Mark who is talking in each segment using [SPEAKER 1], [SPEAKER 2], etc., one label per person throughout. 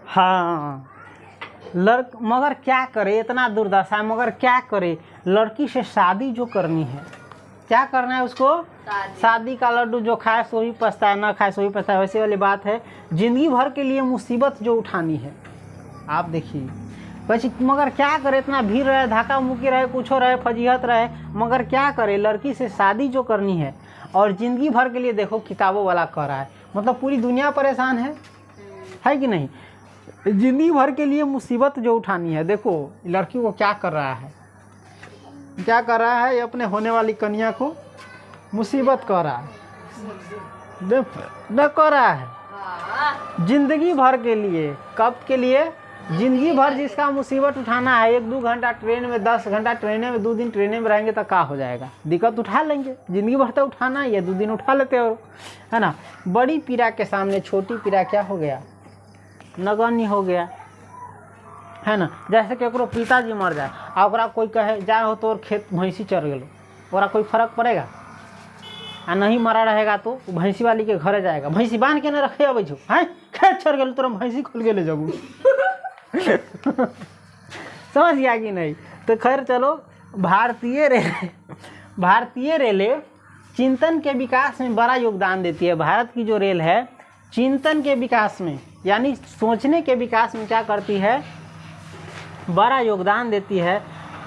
[SPEAKER 1] हाँ, मगर क्या करे, इतना दुर्दशा है, मगर क्या करे, लड़की से शादी जो करनी है, क्या करना है उसको, शादी का लड्डू जो खाए सो ही पछताए, ना खाए सो ही पछताए, वैसे वाली बात है। जिंदगी भर के लिए मुसीबत जो उठानी है, आप देखिए वैसे, मगर क्या करे, इतना भीड़ रहे, धक्का मुक्की रहे, कुछ रहे, फजीहत रहे, मगर क्या करे, लड़की से शादी जो करनी है और ज़िंदगी भर के लिए देखो किताबों वाला कर रहा है, मतलब पूरी दुनिया परेशान है कि नहीं। ज़िंदगी भर के लिए मुसीबत जो उठानी है, देखो लड़की को क्या कर रहा है, क्या कर रहा है, ये अपने होने वाली कन्या को मुसीबत कर रहा है, न कर रहा है जिंदगी भर के लिए। कब के लिए, जिंदगी भर जिसका मुसीबत उठाना है। 1-2 घंटा ट्रेन में, 10 घंटा ट्रेन में, 2 दिन ट्रेन में रहेंगे तो क्या हो जाएगा, दिक्कत उठा लेंगे, जिंदगी भर तो उठाना ही है, 2 दिन उठा लेते हो, है ना। बड़ी पीड़ा के सामने छोटी पीड़ा क्या हो गया, नगण्य हो गया, है ना। जैसे केकरो पिताजी मर जाए आ ओकरा कोई कहे जा हो तोर खेत भैंसी चर गेलो, ओकरा कोई फर्क पड़ेगा, आ नहीं मरा रहेगा तो भैंसी वाली के घरे जाएगा, भैंसी बांध के न रखे अबै छो, हैं खेत चर गेलो तोरा भैंसी खोल के ले जाबू समझ गया कि नहीं। तो खैर चलो, भारतीय रेलें चिंतन के विकास में बड़ा योगदान देती है। भारत की जो रेल है चिंतन के विकास में, यानी सोचने के विकास में क्या करती है, बड़ा योगदान देती है।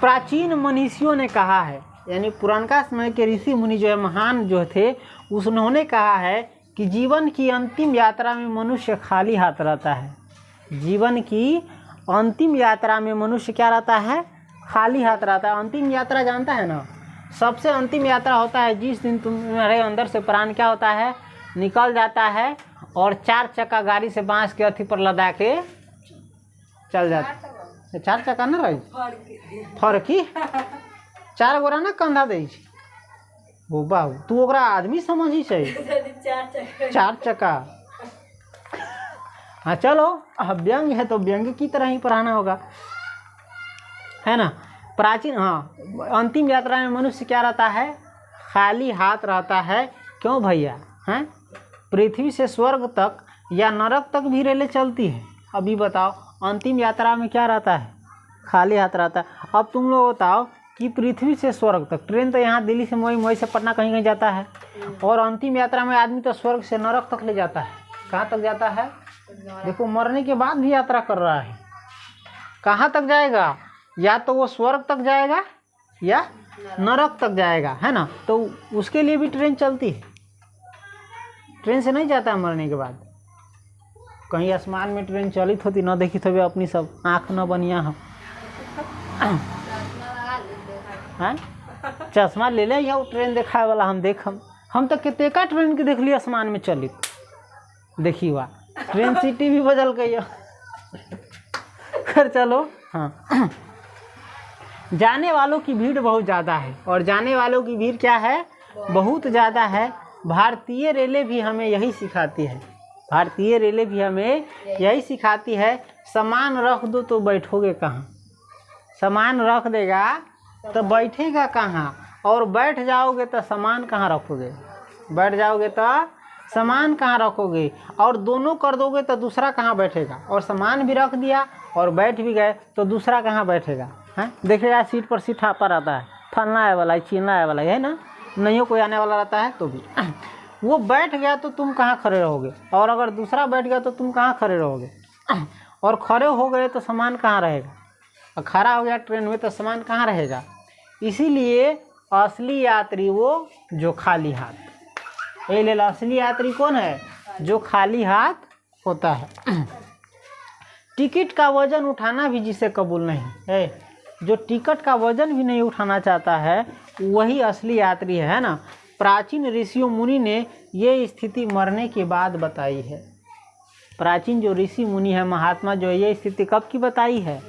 [SPEAKER 1] प्राचीन मनीषियों ने कहा है, यानी पुरानका समय के ऋषि मुनि जो है, महान जो थे, उन्होंने कहा है कि जीवन की अंतिम यात्रा में मनुष्य खाली हाथ रहता है। जीवन की अंतिम यात्रा में मनुष्य क्या रहता है, खाली हाथ रहता है। अंतिम यात्रा जानता है ना, सबसे अंतिम यात्रा होता है जिस दिन तुम्हारे अंदर से प्राण क्या होता है, निकल जाता है और 4 चक्का गाड़ी से बांस के अथी पर लदा के चल जाता है। 4 चक्का ना रही फरकी 4 गोरा ना कंधा दे वो बाबू, तू ओकरा आदमी समझी छै 4 चक्का। हाँ चलो, व्यंग है तो व्यंग की तरह ही पढ़ाना होगा, है ना। प्राचीन, हाँ, अंतिम यात्रा में मनुष्य क्या रहता है, खाली हाथ रहता है। क्यों भैया, हैं, पृथ्वी से स्वर्ग तक या नरक तक भी रेलें चलती है। अभी बताओ, अंतिम यात्रा में क्या रहता है, खाली हाथ रहता है। अब तुम लोग बताओ कि पृथ्वी से स्वर्ग तक, ट्रेन तो यहाँ दिल्ली से मुंबई से पटना कहीं कहीं जाता है, और अंतिम यात्रा में आदमी तो स्वर्ग से नरक तक ले जाता है। कहाँ तक जाता है, देखो मरने के बाद भी यात्रा कर रहा है, कहाँ तक जाएगा, या तो वो स्वर्ग तक जाएगा या नरक तक जाएगा, है ना। तो उसके लिए भी ट्रेन चलती है, ट्रेन से नहीं जाता है मरने के बाद। कहीं आसमान में ट्रेन चलित होती न देखी तो अपनी सब आँख न बनिया हो, चश्मा ले ले या ट्रेन देखाए वाला हम तो कितेका ट्रेन के देख लिया आसमान में चलित, देखी हुआ ट्रेन सिटी भी बदल गई है। खैर चलो, हाँ, जाने वालों की भीड़ बहुत ज़्यादा है, और जाने वालों की भीड़ क्या है, बहुत ज़्यादा है। भारतीय रेलें भी हमें यही सिखाती है, भारतीय रेलें भी हमें यही सिखाती है, सामान रख दो तो बैठोगे कहाँ, सामान रख देगा तो बैठेगा कहाँ, और बैठ जाओगे तो सामान कहाँ रखोगे, बैठ जाओगे तो सामान कहाँ रखोगे, और दोनों कर दोगे तो दूसरा कहाँ बैठेगा, और सामान भी रख दिया और बैठ भी गए तो दूसरा कहाँ बैठेगा, हैं। देखिएगा सीट पर सीट पर आता है, फलना है वाला, छीनना है वाला, है ना, नहीं कोई आने वाला रहता है तो भी वो बैठ गया तो तुम कहाँ खड़े रहोगे, और अगर दूसरा बैठ गया तो तुम कहाँ खड़े रहोगे, और खड़े हो गए तो सामान कहाँ रहेगा, और खड़ा हो गया ट्रेन में तो सामान कहाँ रहेगा। इसीलिए असली यात्री वो जो खाली हाथ, ये ले लो, असली यात्री कौन है, जो खाली हाथ होता है। टिकट का वजन उठाना भी जिसे कबूल नहीं है, जो टिकट का वजन भी नहीं उठाना चाहता है, वही असली यात्री है ना। प्राचीन ऋषियों मुनि ने ये स्थिति मरने के बाद बताई है। प्राचीन जो ऋषि मुनि है, महात्मा जो, ये स्थिति कब की बताई है,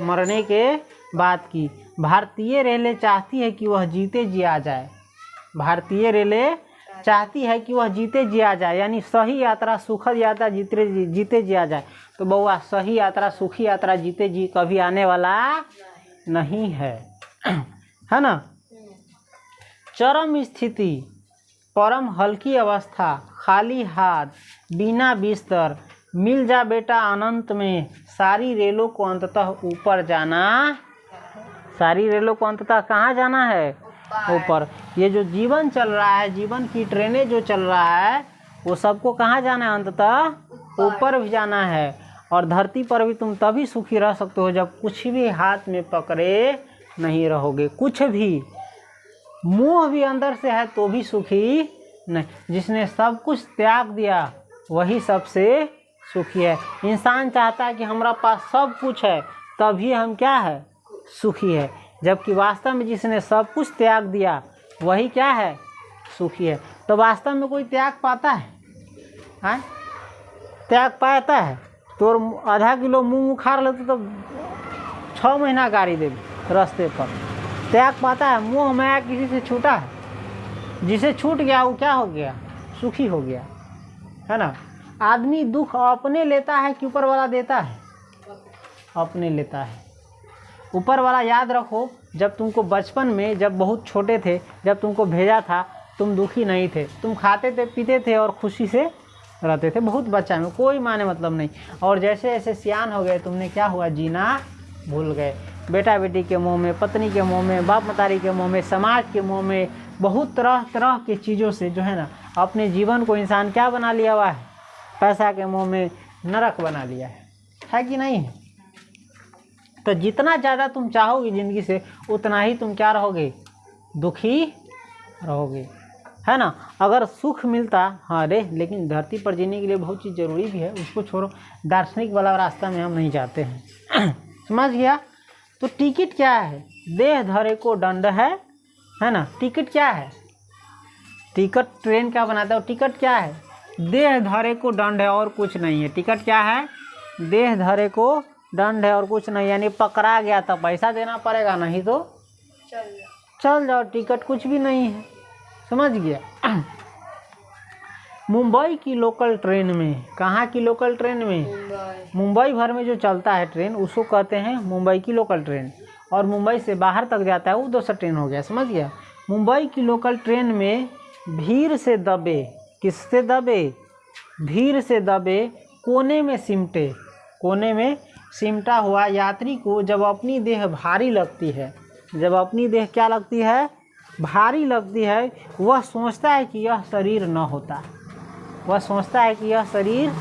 [SPEAKER 1] मरने के बाद की। भारतीय रेलें चाहती है कि वह जीते जी आ जाए, भारतीय रेलें चाहती है कि वह जीते जी आ जाए, यानी सही यात्रा, सुखद यात्रा जीते जी आ जाए। तो बउआ, सही यात्रा, सुखी यात्रा जीते जी कभी आने वाला नहीं है, है ना। चरम स्थिति, परम हल्की अवस्था, खाली हाथ, बिना बिस्तर, मिल जा बेटा अनंत में, सारी रेलों को अंततः ऊपर जाना, सारी रेलों को अंततः कहाँ जाना है? ऊपर। ये जो जीवन चल रहा है, जीवन की ट्रेनें जो चल रहा है, वो सबको कहाँ जाना है? अंततः ऊपर भी जाना है। और धरती पर भी तुम तभी सुखी रह सकते हो जब कुछ भी हाथ में पकड़े नहीं रहोगे, कुछ भी। मोह भी अंदर से है तो भी सुखी नहीं। जिसने सब कुछ त्याग दिया वही सबसे सुखी है। इंसान चाहता है कि हमारा पास सब कुछ है तभी हम क्या है? सुखी है। जबकि वास्तव में जिसने सब कुछ त्याग दिया वही क्या है? सुखी है। तो वास्तव में कोई त्याग पाता है? हाँ, त्याग पाता है? तो आधा किलो मूंग उखाड़ लेते तो 6 महीना गाड़ी दे रास्ते पर। त्याग पाता है? मोह माया किसी से छूटा है? जिसे छूट गया वो क्या हो गया? सुखी हो गया, है ना। आदमी दुख अपने लेता है कि ऊपर वाला देता है? अपने लेता है। ऊपर वाला याद रखो, जब तुमको बचपन में, जब बहुत छोटे थे, जब तुमको भेजा था, तुम दुखी नहीं थे, तुम खाते थे पीते थे और खुशी से रहते थे, बहुत बच्चा में कोई माने मतलब नहीं। और जैसे जैसे सियान हो गए तुमने क्या हुआ? जीना भूल गए। बेटा बेटी के मोह में, पत्नी के मोह में, बाप मतारी के मोह में, समाज के मोह में, बहुत तरह तरह की चीज़ों से जो है ना अपने जीवन को इंसान क्या बना लिया हुआ है? पैसा के मोह में नरक बना लिया है कि नहीं है? तो जितना ज़्यादा तुम चाहोगे ज़िंदगी से उतना ही तुम क्या रहोगे? दुखी रहोगे, है ना। अगर सुख मिलता, हाँ रे, लेकिन धरती पर जीने के लिए बहुत चीज़ ज़रूरी भी है, उसको छोड़ो। दार्शनिक वाला रास्ता में हम नहीं जाते हैं समझ गया। तो टिकट क्या है? देह धरे को दंड है ना। टिकट क्या है? टिकट ट्रेन क्या बनाता है? टिकट क्या है? देह धरे को दंड है और कुछ नहीं है। टिकट क्या है? देह धरे को दंड है और कुछ नहीं, यानी पकड़ा गया तो पैसा देना पड़ेगा, नहीं तो चल जाओ। टिकट कुछ भी नहीं है, समझ गया। मुंबई की लोकल ट्रेन में, कहाँ की लोकल ट्रेन में? मुंबई भर में जो चलता है ट्रेन उसको कहते हैं मुंबई की लोकल ट्रेन। और मुंबई से बाहर तक जाता है वो दूसरा ट्रेन हो गया, समझ गया। मुंबई की लोकल ट्रेन में भीड़ से दबे, किससे दबे? भीड़ से दबे, कोने में सिमटे, कोने में सिमटा हुआ यात्री को जब अपनी देह भारी लगती है, जब अपनी देह क्या लगती है? भारी लगती है, वह सोचता है कि यह शरीर न होता, वह सोचता है कि यह शरीर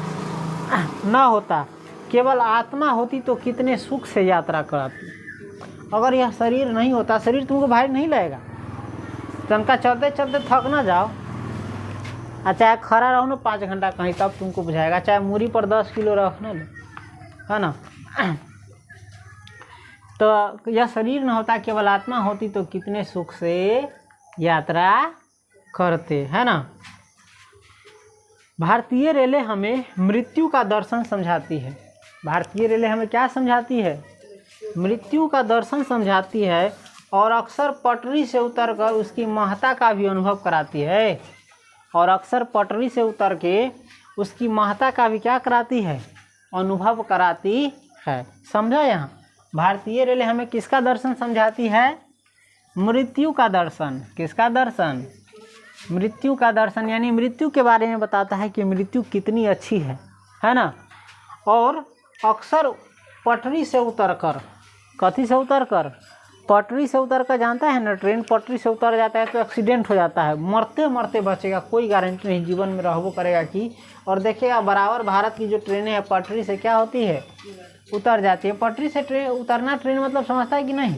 [SPEAKER 1] न होता, केवल आत्मा होती तो कितने सुख से यात्रा कराती। अगर यह शरीर नहीं होता, शरीर तुमको भारी नहीं लगेगा, तनका चलते चलते थक ना जाओ, चाहे खड़ा रहो ना 5 घंटा कहीं, तब तुमको बुझाएगा। चाहे मूरी पर 10 किलो रखना लो, है ना। तो यह शरीर न होता, केवल आत्मा होती तो कितने सुख से यात्रा करते, है ना। भारतीय रेलें हमें मृत्यु का दर्शन समझाती है। भारतीय रेलें हमें क्या समझाती है? मृत्यु का दर्शन समझाती है। और अक्सर पटरी से उतरकर उसकी महत्ता का भी अनुभव कराती है। और अक्सर पटरी से उतर के उसकी महत्ता का भी क्या कराती है? अनुभव कराती है। समझो यहाँ, भारतीय रेलें हमें किसका दर्शन समझाती है? मृत्यु का दर्शन। किसका दर्शन? मृत्यु का दर्शन, यानी मृत्यु के बारे में बताता है कि मृत्यु कितनी अच्छी है ना। और अक्सर पटरी से उतरकर, कथी से उतरकर? पटरी से उतरकर, जानता है ना, ट्रेन पटरी से उतर जाता है तो एक्सीडेंट हो जाता है, मरते मरते बचेगा, कोई गारंटी नहीं जीवन में रहबो करेगा कि। और देखिएगा बराबर भारत की जो ट्रेनें हैं पटरी से क्या होती है? उतर जाती है। पटरी से ट्रेन उतरना, ट्रेन मतलब समझता है कि नहीं?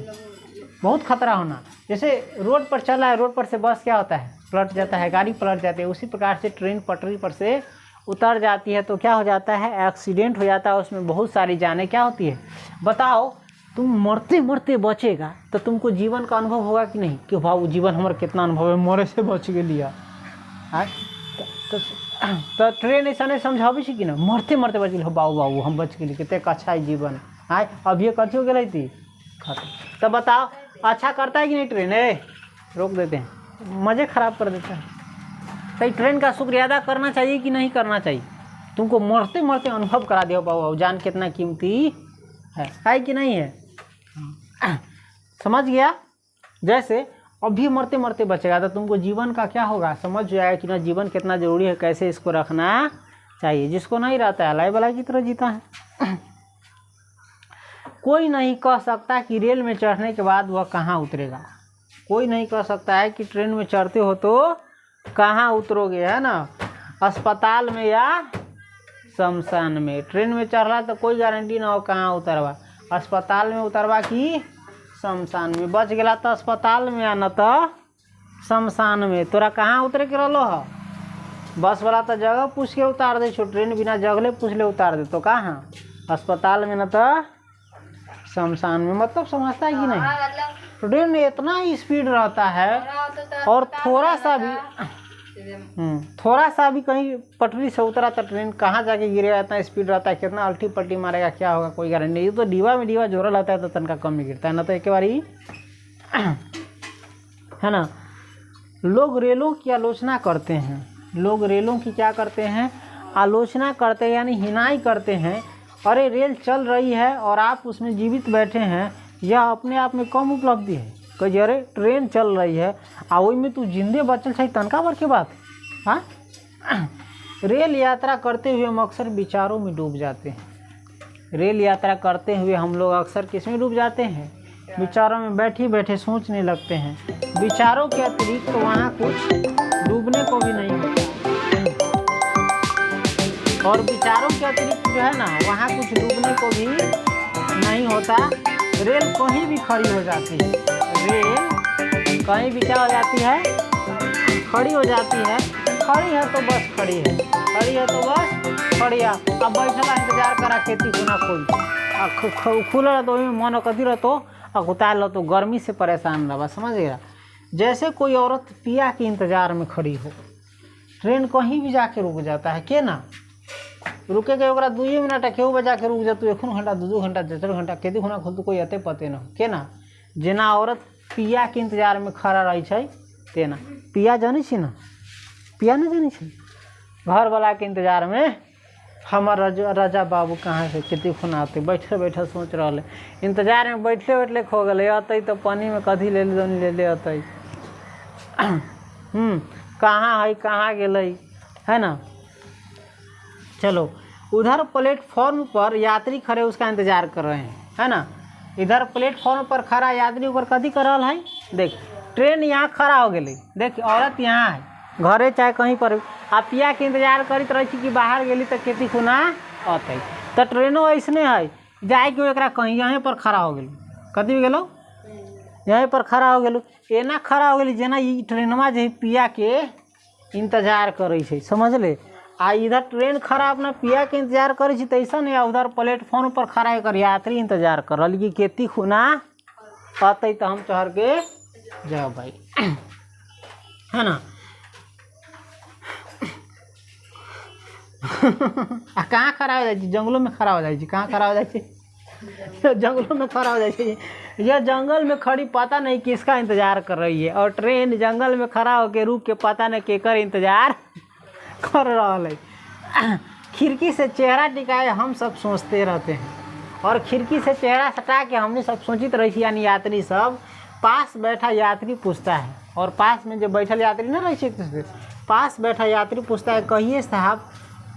[SPEAKER 1] बहुत खतरा होना। जैसे रोड पर चला है, रोड पर से बस क्या होता है? पलट जाता है, गाड़ी पलट जाती है। उसी प्रकार से ट्रेन पटरी पर से उतर जाती है तो क्या हो जाता है? एक्सीडेंट हो जाता है, उसमें बहुत सारी जानें क्या होती है। बताओ, तुम मरते मरते बचेगा तो तुमको जीवन का अनुभव होगा कि नहीं, कि भाव जीवन हमारा कितना अनुभव है, मरे से बच गया। तो ट्रेन ऐसा नहीं समझाबे कि ना, मरते मरते बच गए, बाबू बाबू हम बच गए, कितने अच्छा है जीवन। हाँ, अभी कथी हो गई थी? खत्म। तो बताओ, अच्छा करता है कि नहीं ट्रेन? रोक देते हैं, मज़े ख़राब कर देता है। तो ट्रेन का शुक्रिया अदा करना चाहिए कि नहीं करना चाहिए? तुमको मरते मरते अनुभव करा दिया बाबू, जान कितना कीमती है कि नहीं है? समझ गया। जैसे अभी मरते मरते बचेगा तो तुमको जीवन का क्या होगा, समझ जाएगा कि ना जीवन कितना ज़रूरी है, कैसे इसको रखना चाहिए, जिसको नहीं रहता है अलाई बलाई की तरह जीता है। कोई नहीं कह सकता कि रेल में चढ़ने के बाद वह कहाँ उतरेगा। कोई नहीं कह सकता है कि ट्रेन में चढ़ते हो तो कहाँ उतरोगे, है ना, अस्पताल में या शमशान में। ट्रेन में चढ़ रहा तो कोई गारंटी ना हो कहाँ उतरवा, अस्पताल में उतरवा कि शमशान में। बच गया तो अस्पताल में, आना तो शमशान में। तोरा कहाँ उतरे के रहो हो? बस वाला तो जगह पूछ के उतार दे छो, ट्रेन बिना जगले पूछ ले उतार दे तो कहाँ? अस्पताल में, न तो शमशान में। मतलब समझता है कि नहीं? ट्रेन में इतना ही स्पीड रहता है, और थोड़ा सा भी कहीं पटरी से उतरा तो ट्रेन कहाँ जाके गिरेगा, इतना स्पीड रहता है, कितना अल्टी पल्टी मारेगा, क्या होगा कोई गारंटी नहीं। ये तो डीवा में डीवा जोड़ा रहता है तो तनका कम ही गिरता है, ना तो एक बार ही, है ना। लोग रेलों की आलोचना करते हैं, लोग रेलों की क्या करते हैं? आलोचना करते हैं, यानी हिनाई करते हैं। अरे रेल चल रही है और आप उसमें जीवित बैठे हैं, यह अपने आप में कम उपलब्धि है। कही अरे ट्रेन चल रही है आ वही में तू जिंदे बचल चाहिए, तनका भर के बात। हाँ, रेल यात्रा करते हुए हम अक्सर विचारों में डूब जाते हैं। रेल यात्रा करते हुए हम लोग अक्सर किस में डूब जाते हैं? विचारों में बैठे बैठे सोचने लगते हैं। विचारों के अतिरिक्त तो वहाँ कुछ डूबने को भी नहीं होता, और विचारों के अतिरिक्त जो है ना वहाँ कुछ डूबने को भी नहीं होता। रेल कहीं भी खड़ी हो जाती है, रेल कहीं भी क्या हो जाती है? खड़ी हो जाती है। खड़ी है तो बस खड़ी है, खड़ी है तो बस खड़ी है। अब बैठला इंतजार करा खेती खुना खोल खुला तो मन कथी रहतो अकुताल रहो तो गर्मी से परेशान रहा, समझ गया। जैसे कोई औरत पिया के इंतजार में खड़ी हो, ट्रेन कहीं भी जाके रुक जाता है, के ना रुके के ओकरा 2 मिनट केहू बजा के रुक जातू, 1 घंटा 2 घंटा 4 घंटा खेती खुना खोल तो कोई अते पते ना हो, के ना। जेना औरत पिया के इंतजार में खड़ा रही है तेना। पिया जानी छी ना? पिया नहीं जानी छी? घर वाला के इंतजार में हमार राजा बाबू कहाँ से खेती खुना आते, बैठे बैठे सोच रहा है, इंतजार में बैठले बैठले खो गए, अतई तो पानी में कथी ले ले अतई, कहाँ है कहाँ गए, है ना। चलो, उधर प्लेटफॉर्म पर यात्री खड़े उसका इंतजार कर रहे हैं, है ना। इधर प्लेटफॉर्म पर खड़ा यात्री ऊपर कथी कर रहा है? देख, ट्रेन यहाँ खड़ा हो गई, देख औरत यहाँ है, घरे चाहे कहीं पर आ पिया के इंतजार करित रही कि बाहर गेली तो खेती खुना अतई। तो ट्रेनों ऐसने है, जाए कि एकरा कहीं यहीं पर खड़ा हो गई, कथी भी गेलो यहीं पर खड़ा हो गेलो, एना खड़ा हो गई जेना ई ट्रेनमा जो पिया के इंतजार करे छे, समझ ले। आ इधर ट्रेन खड़ा अपना पिया के इंतजार करे छे तैसा नहीं, उधर प्लेटफॉर्म पर खड़ा एक यात्री इंतजार कर रही कि खेती खुना अतई तो हम चढ़ के जाओ भाई, है ना। आ कहाँ खड़ा हो जाए? जंगलों में खड़ा हो जाए। कहाँ खड़ा हो जाए? जंगलों में खड़ा हो जाए। यह जंगल में खड़ी पता नहीं किसका इंतजार कर रही है, और ट्रेन जंगल में खड़ा होकर रुक के पता नहीं केकर इंतजार कर रहा है। खिड़की से चेहरा टिकाए हम सब सोचते रहते हैं, और खिड़की से चेहरा सटा के हमने सब सोचित रही थी, यानी यात्री सब। पास बैठा यात्री पूछता है, और पास में जो बैठल यात्री ना रही है, पास बैठा यात्री पूछता है, कहिए साहब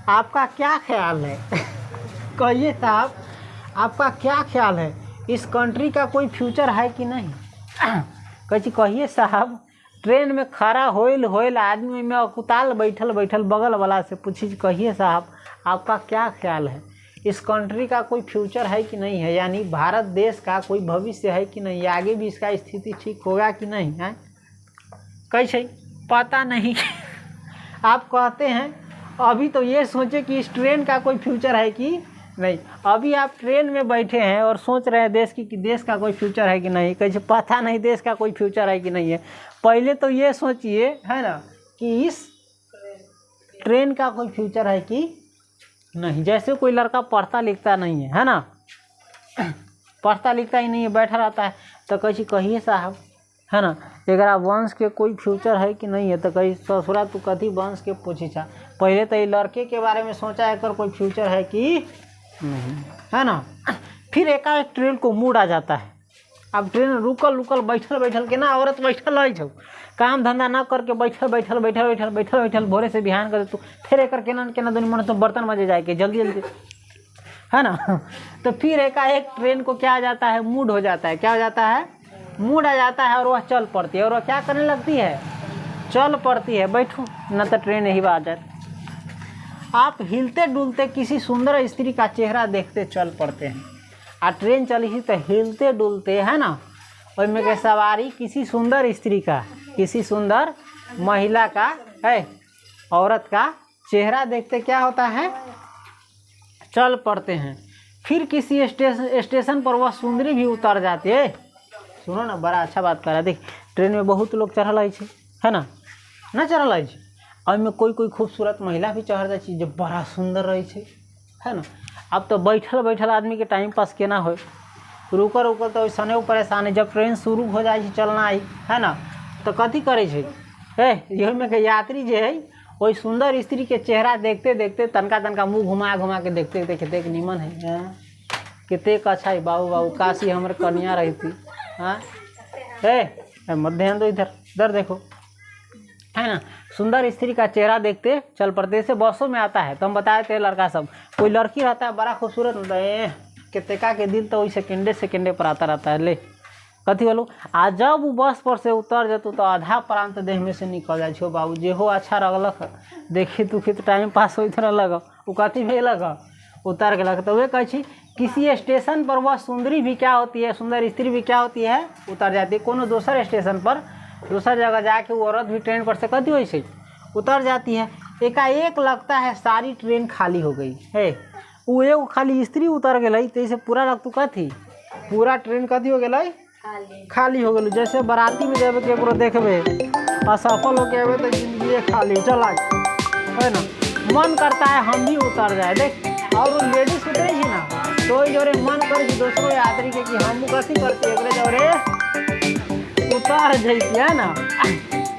[SPEAKER 1] आपका क्या ख्याल है? कहिए साहब आपका क्या ख्याल है, इस कंट्री का कोई फ्यूचर है कि नहीं? कहिए साहब, ट्रेन में खड़ा होइल आदमी में अकुताल बैठल बगल वाला से पूछी, कहिए साहब आपका क्या ख्याल है, इस कंट्री का कोई फ्यूचर है कि नहीं है, यानी भारत देश का कोई भविष्य है कि नहीं, आगे भी इसका स्थिति ठीक होगा कि नहीं है। कैसे पता नहीं। आप कहते हैं अभी तो ये सोचे कि इस ट्रेन का कोई फ्यूचर है कि नहीं। अभी आप ट्रेन में बैठे हैं और सोच रहे हैं देश की कि देश का कोई फ्यूचर है कि नहीं। कैसे पता नहीं देश का कोई फ्यूचर है कि नहीं है। पहले तो ये सोचिए, है ना, कि इस ट्रेन का कोई फ्यूचर है कि नहीं। जैसे कोई लड़का पढ़ता लिखता नहीं है ना, पढ़ता लिखता ही नहीं है, बैठा रहता है, तो कैसे कहिए साहब, है ना, एकरा वंश के कोई फ्यूचर है कि नहीं है। तो कहीं ससुरा तू कथी वंश के पूछी छा, पहले तो ये लड़के के बारे में सोचा है कर कोई फ्यूचर है कि नहीं, है ना। फिर एकाएक ट्रेन को मूड आ जाता है, अब ट्रेन रुकल रुकल बैठल के ना औरत बैठल रही छौ, काम धंधा ना करके बैठल भोरे से बिहान कर तू फिर एक केना दुनिया मन तो बर्तन मजे जाए के जल्दी है ना। तो फिर एकाएक ट्रेन को क्या आ जाता है, मूड हो जाता है, क्या हो जाता है, मूड आ जाता है और वह चल पड़ती है। और वह क्या करने लगती है, चल पड़ती है। बैठो न तो ट्रेन यही बात है। आप हिलते डुलते किसी सुंदर स्त्री का चेहरा देखते चल पड़ते हैं। आ ट्रेन चली तो हिलते डुलते है ना, उसमें के सवारी किसी सुंदर स्त्री का, किसी सुंदर महिला का है, औरत का चेहरा देखते क्या होता है, चल पड़ते हैं। फिर किसी स्टेशन पर वह सुंदरी भी उतर जाती है। सुनो ना, बड़ा अच्छा बात कर रहा है। देख ट्रेन में बहुत लोग चढ़ल है ना, ना चढ़ल है में कोई खूबसूरत महिला भी चढ़ जाए जो बड़ा सुंदर रही है ना। अब तो बैठल आदमी के टाइम पास केना हो, रुकल तो वैसने परेशान है। जब ट्रेन शुरू हो जाए चलना है ना, तो कथी करे यही में के यात्री जो है वही सुंदर स्त्री के चेहरा देखते देखते तनका मुँह घुमा के देखते देख निमन है, कितने अच्छा है बाबू काशी हमारे कन्या रही थी। हाँ मत ध्यान दो, इधर देखो है ना। सुंदर स्त्री का चेहरा देखते चल पड़ते। से बसों में आता है तो हम बताए थे लड़का सब, कोई लड़की रहता है बड़ा खूबसूरत होता है, कितने के दिल तो वही सेकेंडे पर आता रहता है। ले कथी बोलूँ, आज जब वो बस पर से उतर जतु तो आधा प्रांत देह में से निकल जाए छो बाबू। जेहो अच्छा लगलक देखी दुखी तो टाइम पास होते रहलक, वो कथी भेलक उतर गलक। तो वे कहे किसी स्टेशन पर वह सुंदरी भी क्या होती है, सुंदर स्त्री भी क्या होती है, उतर जाती है। कोनो दूसर स्टेशन पर दूसर जगह जाके वो औरत भी ट्रेन पर से कथी वैसे उतर जाती है। एकाएक लगता है सारी ट्रेन खाली हो गई है, वो एगो खाली स्त्री उतर गई तो इसे पूरा लगतू कथी, पूरा ट्रेन कथी हो गई, खाली हो गई। जैसे बाराती में जब केकरो देखबे असफल होके अबे तो जिंदगी खाली चला है ना, मन करता है हम भी उतर जाए। देख और लेडीज उतरे ही ना तो जोरे मन कर दोसरो यात्री के कि हम कथी करते एक जोरे उतर जाती है ना।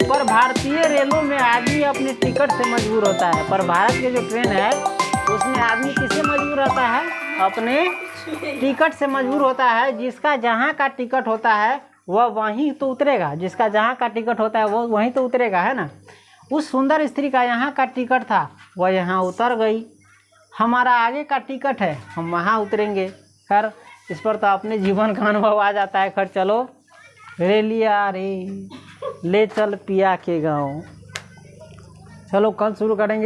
[SPEAKER 1] पर भारतीय रेलों में आदमी अपने टिकट से मजबूर होता है, पर भारत के जो ट्रेन है उसमें आदमी किससे मजबूर रहता है, अपने टिकट से मजबूर होता है। जिसका जहाँ का टिकट होता है वह वहीं तो उतरेगा, जिसका जहाँ का टिकट होता है वो वहीं तो उतरेगा है ना। उस सुंदर स्त्री का यहाँ का टिकट था, वह यहाँ उतर गई। हमारा आगे का टिकट है, हम वहाँ उतरेंगे। खैर इस पर तो अपने जीवन का अनुभव आ जाता है। खैर चलो रेलिया रे ले चल पिया के गाँव, चलो कल शुरू करेंगे।